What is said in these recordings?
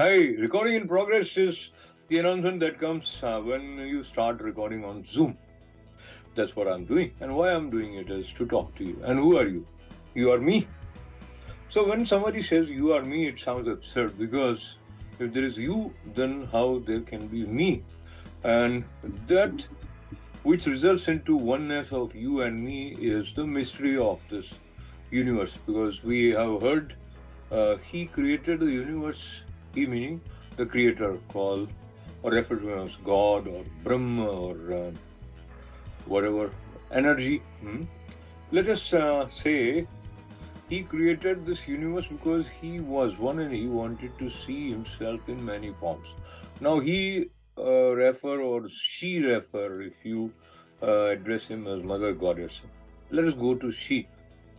Hi, recording in progress is the announcement that comes when you start recording on Zoom. That's what I'm doing. And why I'm doing it is to talk to you. And who are you? You are me. So when somebody says you are me, it sounds absurd because if there is you, then how there can be me? And that which results into oneness of you and me is the mystery of this universe, because we have heard he created the universe, he meaning the creator, called or referred to as God or Brahma or whatever energy. Let us say he created this universe because he was one and he wanted to see himself in many forms. Now he refer or she refer, if you address him as Mother Goddess. Let us go to she.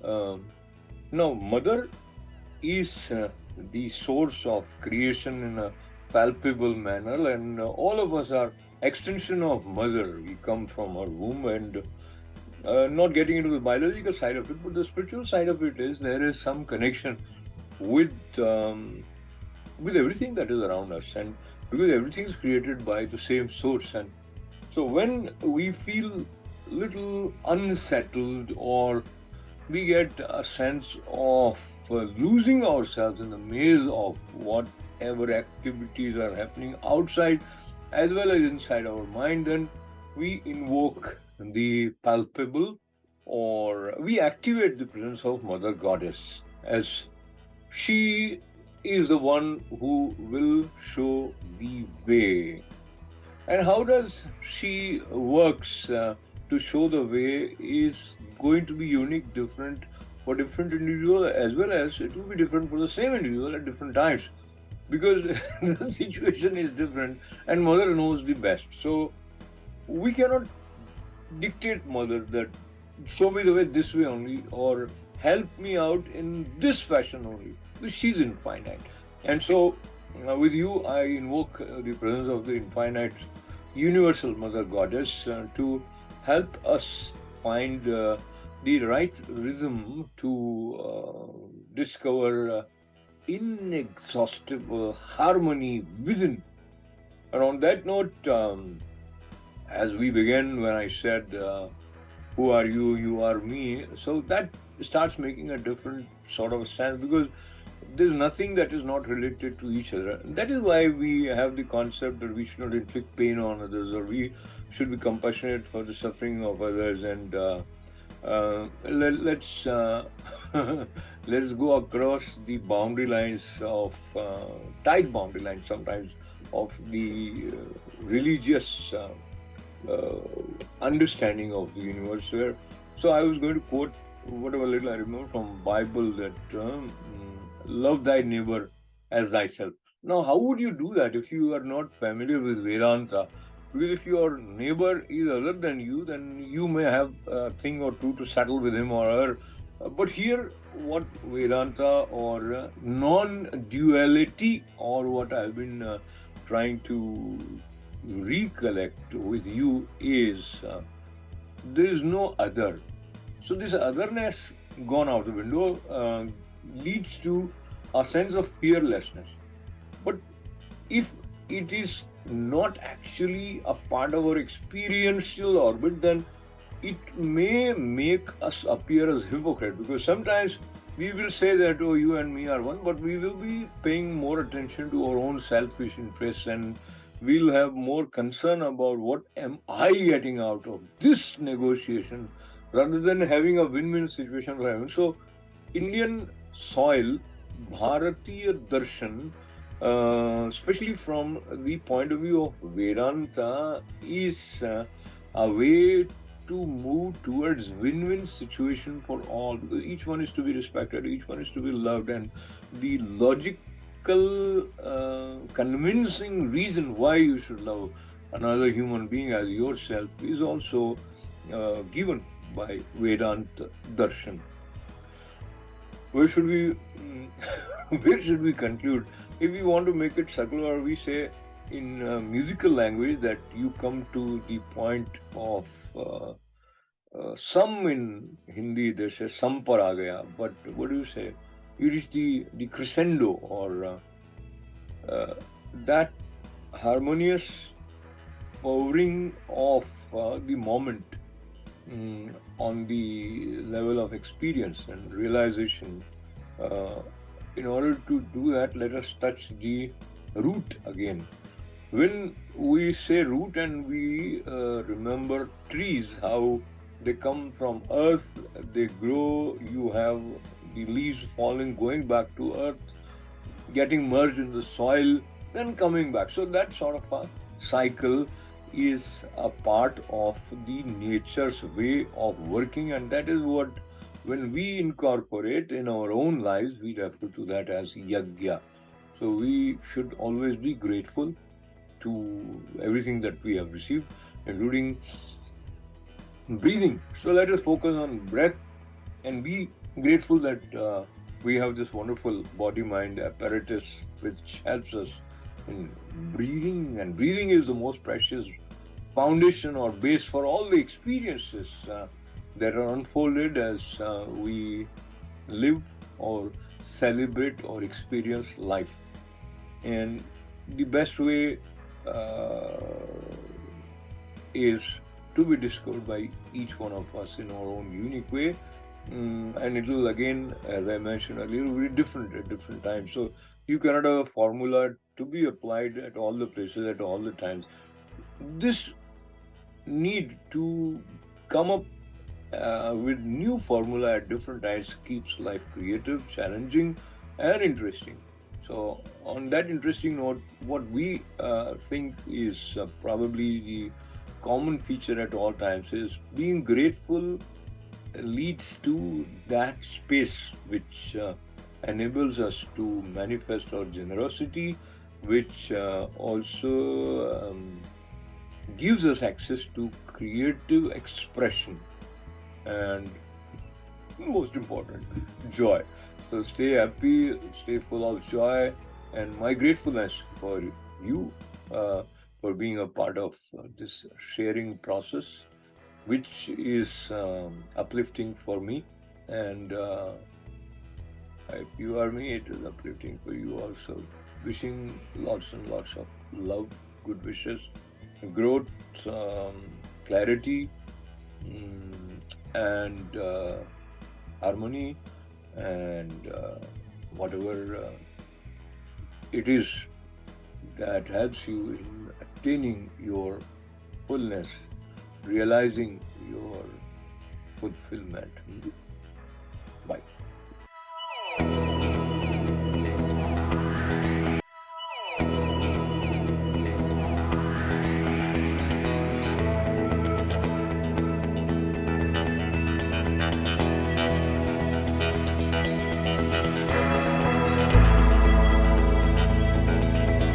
Now, Mother is the source of creation in a palpable manner, and all of us are extension of Mother. We come from her womb, and not getting into the biological side of it, but the spiritual side of it is there is some connection with everything that is around us, and because everything is created by the same source. And so when we feel little unsettled, or we get a sense of losing ourselves in the maze of whatever activities are happening outside as well as inside our mind, then we invoke the palpable, or we activate the presence of Mother Goddess, as she is the one who will show the way. And how does she works to show the way is going to be unique, different for different individual, as well as it will be different for the same individual at different times, because the situation is different and Mother knows the best. So we cannot dictate Mother that show me the way this way only, or help me out in this fashion only, because she's infinite. And so with you I invoke the presence of the infinite universal Mother Goddess to help us find the right rhythm to discover inexhaustible harmony within. And on that note, as we began, when I said, who are you, you are me, so that starts making a different sort of sense, because there's nothing that is not related to each other. That is why we have the concept that we should not inflict pain on others, or we should be compassionate for the suffering of others. And let's let's go across the boundary lines of tight boundary lines sometimes of the religious understanding of the universe. Where, so I was going to quote whatever little I remember from Bible, that love thy neighbor as thyself. Now, how would you do that if you are not familiar with Vedanta? Because if your neighbor is other than you, then you may have a thing or two to settle with him or her. But here, what Vedanta or non-duality, or what I've been trying to recollect with you, is there is no other. So this otherness gone out the window leads to a sense of fearlessness. But if it is not actually a part of our experiential orbit, then it may make us appear as hypocrite, because sometimes we will say that, oh, you and me are one, but we will be paying more attention to our own selfish interests, and we'll have more concern about what am I getting out of this negotiation, rather than having a win-win situation for having. So Indian soil, Bharatiya Darshan, especially from the point of view of Vedanta, is a way to move towards win-win situation for all, because each one is to be respected, each one is to be loved, and the logical, convincing reason why you should love another human being as yourself is also given by Vedanta Darshan. Where should we where should we conclude? If we want to make it circular, we say in musical language that you come to the point of some, in Hindi they say sam par aa gaya, but what do you say? You reach the crescendo, or that harmonious powering of the moment on the level of experience and realization. In order to do that, let us touch the root again. When we say root and we remember trees, how they come from earth, they grow, you have the leaves falling, going back to earth, getting merged in the soil, then coming back. So that sort of a cycle is a part of the nature's way of working, and that is what, when we incorporate in our own lives, we refer to that as yajna. So we should always be grateful to everything that we have received, including breathing. So let us focus on breath and be grateful that we have this wonderful body-mind apparatus which helps us in breathing, and breathing is the most precious foundation or base for all the experiences that are unfolded as we live or celebrate or experience life. And the best way is to be discovered by each one of us in our own unique way. And it will, again, as I mentioned earlier, be different at different times. So you cannot have a formula to be applied at all the places at all the times. This need to come up with new formula at different times keeps life creative, challenging, and interesting. So on that interesting note, what we think is probably the common feature at all times is being grateful leads to that space which enables us to manifest our generosity, which also gives us access to creative expression, and most important, joy. So stay happy, stay full of joy, and my gratefulness for you for being a part of this sharing process, which is uplifting for me. And if you are me, it is uplifting for you also. Wishing lots and lots of love, good wishes, growth, clarity, and harmony, and whatever it is that helps you in attaining your fullness, realizing your fulfillment.